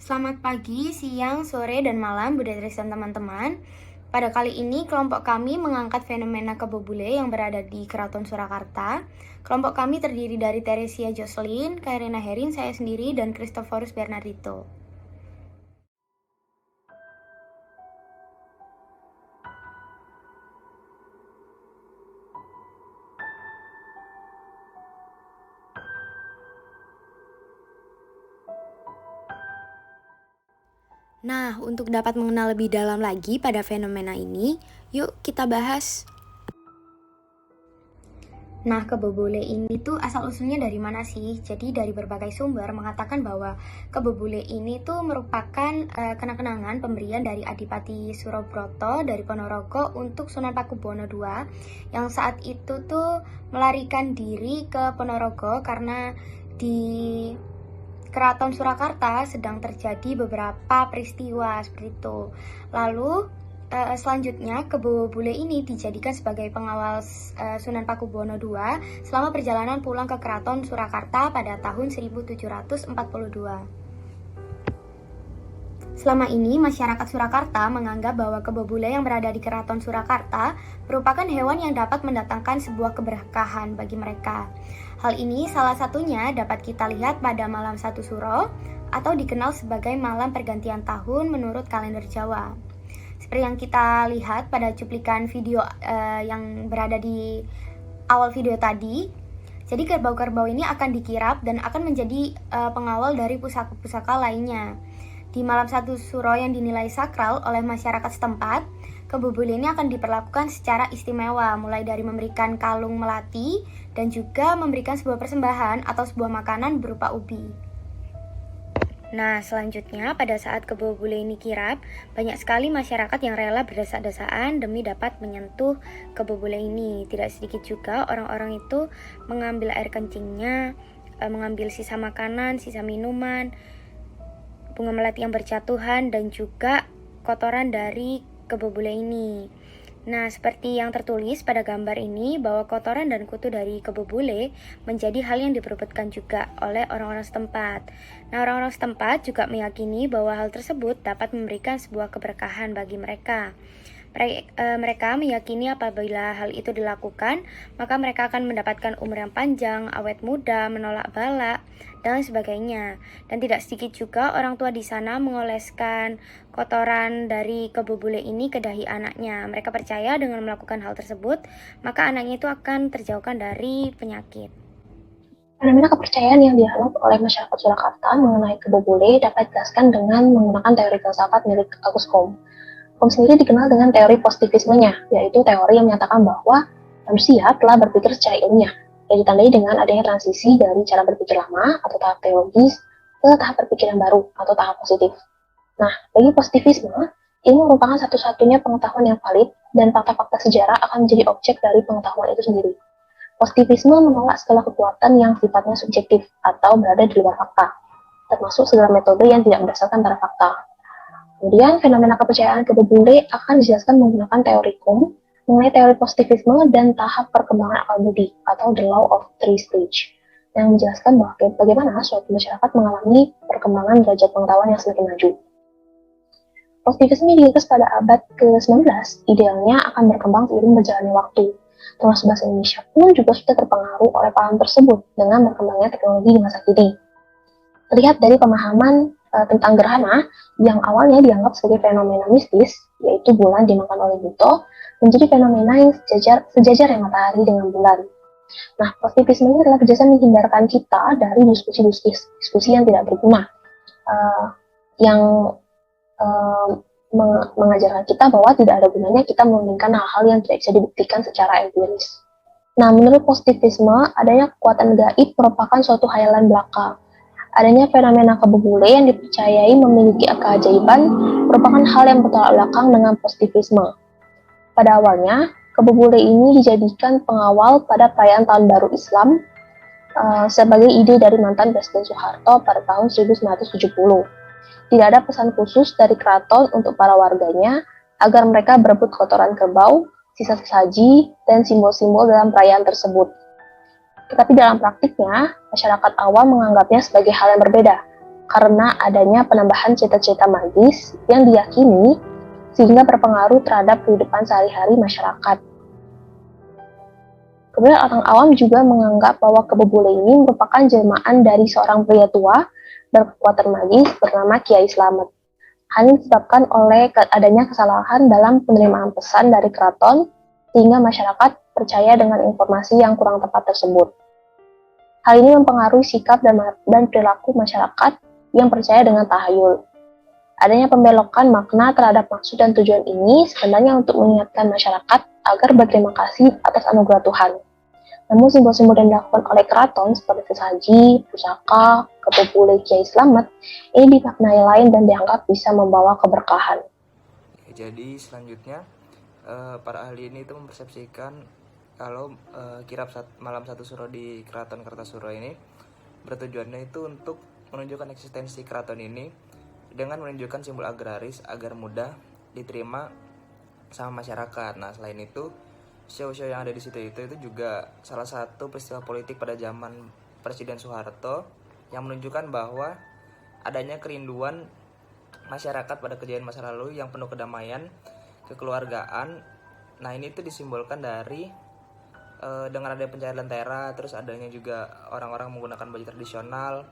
Selamat pagi, siang, sore, dan malam, Bunda Tris dan teman-teman. Pada kali ini, kelompok kami mengangkat fenomena kebo bule yang berada di Keraton Surakarta. Kelompok kami terdiri dari Teresia Jocelyn, Kairina Herin, saya sendiri, dan Christophorus Bernardito. Nah, untuk dapat mengenal lebih dalam lagi pada fenomena ini, yuk kita bahas. Nah, kebo bule ini tuh asal-usulnya dari mana sih? Jadi dari berbagai sumber mengatakan bahwa kebo bule ini tuh merupakan kenang-kenangan pemberian dari Adipati Surabroto dari Ponorogo untuk Sunan Pakubuwono II yang saat itu tuh melarikan diri ke Ponorogo karena di Keraton Surakarta sedang terjadi beberapa peristiwa seperti itu. Lalu selanjutnya kebo bule ini dijadikan sebagai pengawal Sunan Pakubuwono II selama perjalanan pulang ke Keraton Surakarta pada tahun 1742. Selama ini, masyarakat Surakarta menganggap bahwa kebo bule yang berada di Keraton Surakarta merupakan hewan yang dapat mendatangkan sebuah keberkahan bagi mereka. Hal ini salah satunya dapat kita lihat pada malam satu suro atau dikenal sebagai malam pergantian tahun menurut kalender Jawa. Seperti yang kita lihat pada cuplikan video yang berada di awal video tadi, jadi kerbau-kerbau ini akan dikirap dan akan menjadi pengawal dari pusaka-pusaka lainnya. Di malam satu suro yang dinilai sakral oleh masyarakat setempat, kebo bule ini akan diperlakukan secara istimewa, mulai dari memberikan kalung melati dan juga memberikan sebuah persembahan atau sebuah makanan berupa ubi. Nah, selanjutnya pada saat kebo bule ini kirap, banyak sekali masyarakat yang rela berdesak-desaan demi dapat menyentuh kebo bule ini. Tidak sedikit juga orang-orang itu mengambil air kencingnya, mengambil sisa makanan, sisa minuman, bunga melati yang berjatuhan, dan juga kotoran dari kebo bule ini. Nah, seperti yang tertulis pada gambar ini, bahwa kotoran dan kutu dari kebo bule menjadi hal yang diperebutkan juga oleh orang-orang setempat. Nah, orang-orang setempat juga meyakini bahwa hal tersebut dapat memberikan sebuah keberkahan bagi mereka. Mereka meyakini apabila hal itu dilakukan, maka mereka akan mendapatkan umur yang panjang, awet muda, menolak bala, dan sebagainya. Dan tidak sedikit juga orang tua di sana mengoleskan kotoran dari kebo bule ini ke dahi anaknya. Mereka percaya dengan melakukan hal tersebut, maka anaknya itu akan terjauhkan dari penyakit. Fenomena kepercayaan yang dianut oleh masyarakat Surakarta mengenai kebo bule dapat dijelaskan dengan menggunakan teori filsafat milik Auguste Comte. Comte sendiri dikenal dengan teori positivismenya, yaitu teori yang menyatakan bahwa manusia telah berpikir secara ilmiah, yang ditandai dengan adanya transisi dari cara berpikir lama atau tahap teologis ke tahap berpikir yang baru atau tahap positif. Nah, bagi positivisme, ini merupakan satu-satunya pengetahuan yang valid dan fakta-fakta sejarah akan menjadi objek dari pengetahuan itu sendiri. Positivisme menolak segala kekuatan yang sifatnya subjektif atau berada di luar fakta, termasuk segala metode yang tidak berdasarkan pada fakta. Kemudian, fenomena kepercayaan kebo bule akan dijelaskan menggunakan teori Comte mengenai teori positivisme dan tahap perkembangan akal budi atau the law of three stage, yang menjelaskan bahwa bagaimana suatu masyarakat mengalami perkembangan derajat pengetahuan yang semakin maju. Positivisme digagas pada abad ke-19, idealnya akan berkembang seiring berjalannya waktu. Termasuk bahasa Indonesia pun juga sudah terpengaruh oleh paham tersebut dengan berkembangnya teknologi di masa kini. Terlihat dari pemahaman tentang gerhana yang awalnya dianggap sebagai fenomena mistis, yaitu bulan dimakan oleh Buto, menjadi fenomena yang sejajar yang matahari dengan bulan. Nah, positivisme ini adalah kejelasan menghindarkan kita dari diskusi yang tidak berguna, yang mengajarkan kita bahwa tidak ada gunanya kita menginginkan hal-hal yang tidak bisa dibuktikan secara empiris. Nah, menurut positivisme, adanya kekuatan gaib merupakan suatu khayalan belaka. Adanya fenomena kebo bule yang dipercayai memiliki keajaiban merupakan hal yang bertolak belakang dengan positivisme. Pada awalnya, kebo bule ini dijadikan pengawal pada perayaan Tahun Baru Islam sebagai ide dari mantan Presiden Soeharto pada tahun 1970. Tidak ada pesan khusus dari keraton untuk para warganya agar mereka berebut kotoran kerbau, sisa sesaji, dan simbol-simbol dalam perayaan tersebut. Tetapi dalam praktiknya, masyarakat awam menganggapnya sebagai hal yang berbeda, karena adanya penambahan cerita-cerita magis yang diyakini sehingga berpengaruh terhadap kehidupan sehari-hari masyarakat. Kemudian orang awam juga menganggap bahwa kebobule ini merupakan jelmaan dari seorang pria tua berkekuatan magis bernama Kiai Slamet. Hal ini disebabkan oleh adanya kesalahan dalam penerimaan pesan dari keraton sehingga masyarakat percaya dengan informasi yang kurang tepat tersebut. Hal ini mempengaruhi sikap dan perilaku masyarakat yang percaya dengan tahayul. Adanya pembelokan makna terhadap maksud dan tujuan ini sebenarnya untuk mengingatkan masyarakat agar berterima kasih atas anugerah Tuhan. Namun simbol-simbol yang dilakukan oleh keraton seperti sesaji, pusaka, kebobule Kiai Slamet ini dimaknai lain dan dianggap bisa membawa keberkahan. Jadi selanjutnya para ahli ini itu mempersepsikan kalau kirap malam satu suro di Keraton Kartasura ini bertujuannya itu untuk menunjukkan eksistensi keraton ini dengan menunjukkan simbol agraris agar mudah diterima sama masyarakat. Nah, selain itu, show-show yang ada di situ itu juga salah satu peristiwa politik pada zaman Presiden Soeharto yang menunjukkan bahwa adanya kerinduan masyarakat pada kejadian masa lalu yang penuh kedamaian, kekeluargaan. Nah, ini tuh disimbolkan dari dengan adanya pencahayaan lentera, terus adanya juga orang-orang menggunakan baju tradisional,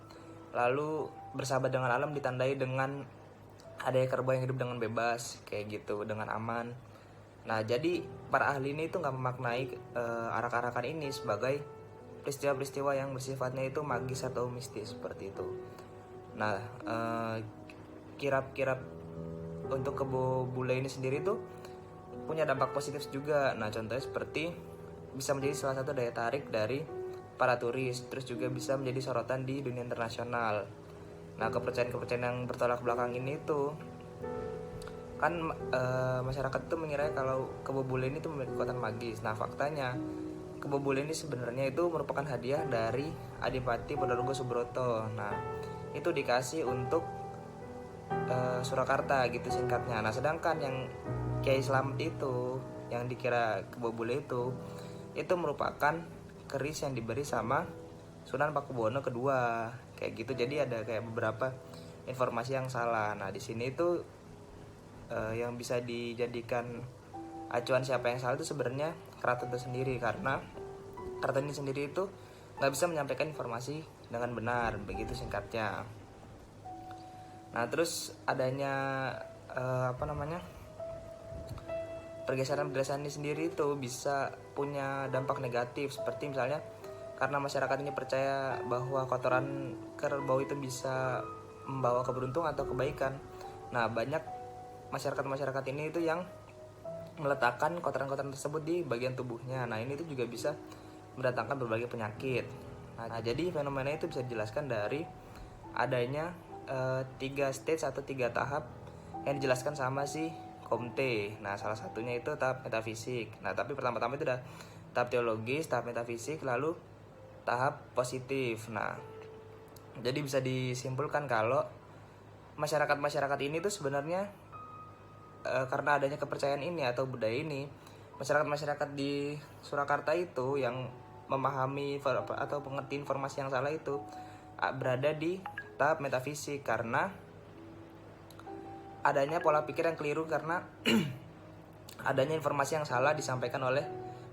lalu bersahabat dengan alam ditandai dengan adanya kerbau yang hidup dengan bebas, kayak gitu, dengan aman. Nah, jadi para ahli ini tuh nggak memaknai arak-arakan ini sebagai peristiwa-peristiwa yang bersifatnya itu magis atau mistis seperti itu. Nah, kirap-kirap untuk kebobule ini sendiri tuh punya dampak positif juga. Nah, contohnya seperti bisa menjadi salah satu daya tarik dari para turis, terus juga bisa menjadi sorotan di dunia internasional. Nah, kepercayaan-kepercayaan yang bertolak belakang ini tuh kan masyarakat tuh mengira kalau kebobule ini tuh memiliki kekuatan magis. Nah, faktanya kebobule ini sebenarnya itu merupakan hadiah dari Adipati Ponorogo Subroto. Nah, itu dikasih untuk Surakarta gitu singkatnya. Nah, sedangkan yang Kiai Slamet itu yang dikira kebobule itu merupakan keris yang diberi sama Sunan Pakubuwono kedua, kayak gitu. Jadi ada kayak beberapa informasi yang salah. Nah, di sini itu yang bisa dijadikan acuan siapa yang salah itu sebenarnya keraton itu sendiri, karena keraton ini sendiri itu nggak bisa menyampaikan informasi dengan benar, begitu singkatnya. Nah, terus adanya pergeseran-pergeseran ini sendiri itu bisa punya dampak negatif, seperti misalnya karena masyarakat ini percaya bahwa kotoran kerbau itu bisa membawa keberuntungan atau kebaikan. Nah, banyak masyarakat ini itu yang meletakkan kotoran-kotoran tersebut di bagian tubuhnya. Nah, ini itu juga bisa mendatangkan berbagai penyakit. Nah, jadi fenomena itu bisa dijelaskan dari adanya 3 stage atau 3 tahap yang dijelaskan sama si Comte. Nah, salah satunya itu tahap metafisik. Nah, tapi pertama-tama itu udah tahap teologis, tahap metafisik, lalu tahap positif. Nah, jadi bisa disimpulkan kalau masyarakat ini tuh sebenarnya karena adanya kepercayaan ini atau budaya ini, masyarakat di Surakarta itu yang memahami atau mengerti informasi yang salah itu berada di tahap metafisik karena adanya pola pikir yang keliru, karena adanya informasi yang salah disampaikan oleh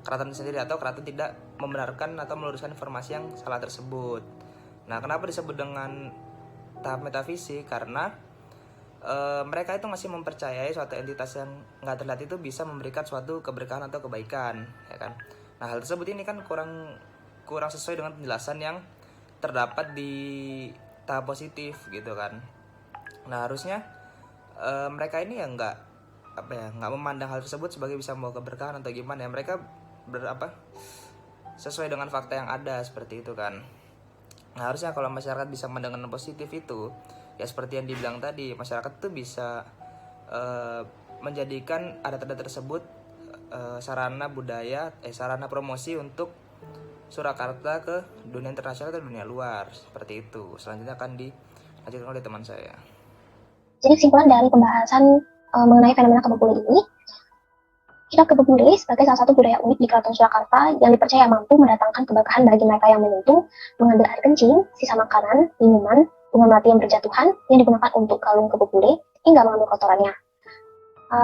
keraton sendiri, atau keraton tidak membenarkan atau meluruskan informasi yang salah tersebut. Nah, kenapa disebut dengan tahap metafisik? Karena mereka itu masih mempercayai suatu entitas yang nggak terlihat itu bisa memberikan suatu keberkahan atau kebaikan, ya kan? Nah, hal tersebut ini kan kurang sesuai dengan penjelasan yang terdapat di tahap positif gitu kan. Nah, harusnya mereka ini ya nggak memandang hal tersebut sebagai bisa membawa keberkahan atau gimana ya. Mereka sesuai dengan fakta yang ada seperti itu kan. Nah, harusnya kalau masyarakat bisa memandang positif itu ya seperti yang dibilang tadi, masyarakat tuh bisa menjadikan adat-adat tersebut sarana promosi untuk Surakarta ke dunia internasional atau dunia luar, seperti itu. Selanjutnya akan dilanjutkan oleh teman saya. Jadi kesimpulan dari pembahasan mengenai fenomena kebobule ini, kirap kebobule sebagai salah satu budaya unik di Keraton Surakarta yang dipercaya mampu mendatangkan keberkahan bagi mereka yang menyentuh, mengambil air kencing, sisa makanan, minuman, bunga melati yang berjatuhan yang digunakan untuk kalung kebo bule hingga mengambil kotorannya.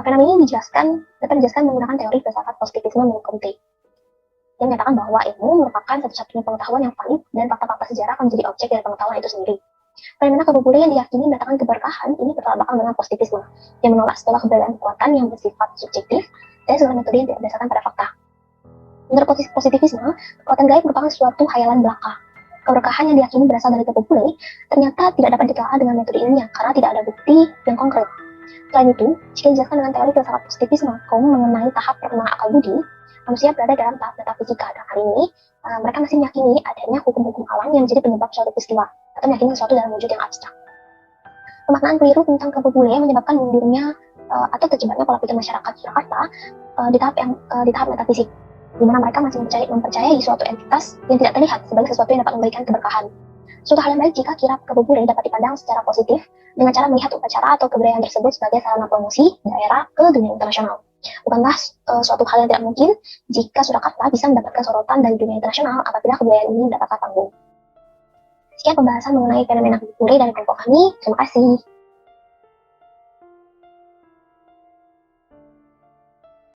Fenomena ini dapat dijelaskan menggunakan teori filsafat positivisme milik Comte, yang menyatakan bahwa ilmu merupakan satu-satunya pengetahuan yang valid dan fakta-fakta sejarah akan menjadi objek dari pengetahuan itu sendiri. Fenomena kebo bule yang diyakini mendatangkan keberkahan ini bertolak belakang dengan positivisme, yang menolak segala keberadaan kekuatan yang bersifat subjektif dan segala metode yang tidak berdasarkan pada fakta. Menurut positivisme, kekuatan gaib merupakan suatu khayalan belaka. Keberkahan yang diyakini berasal dari kebo bule ternyata tidak dapat ditelaah dengan metode ilmiah karena tidak ada bukti yang konkret. Selain itu, jika dijelaskan dengan teori filsafat positivisme kaum mengenai tahap perkembangan akal budi, manusia berada dalam tahap metafisika. Dan hari ini, mereka masih meyakini adanya hukum-hukum alam yang menjadi penyebab suatu peristiwa, atau meyakini sesuatu dalam wujud yang abstrak. Pemaknaan keliru tentang kebo bule menyebabkan mundurnya atau terjebaknya pola pikir masyarakat Surakarta di tahap metafisik, di mana mereka masih mempercayai suatu entitas yang tidak terlihat sebagai sesuatu yang dapat memberikan keberkahan. Suatu hal yang baik jika kirap kebo bule dapat dipandang secara positif dengan cara melihat upacara atau kebudayaan tersebut sebagai sarana promosi daerah ke dunia internasional. Bukanlah suatu hal yang tidak mungkin jika Surakarta bisa mendapatkan sorotan dari dunia internasional apabila kebudayaan ini mendapatkan panggung. Sekian pembahasan mengenai fenomena kebo bule dari kelompok kami. Terima kasih.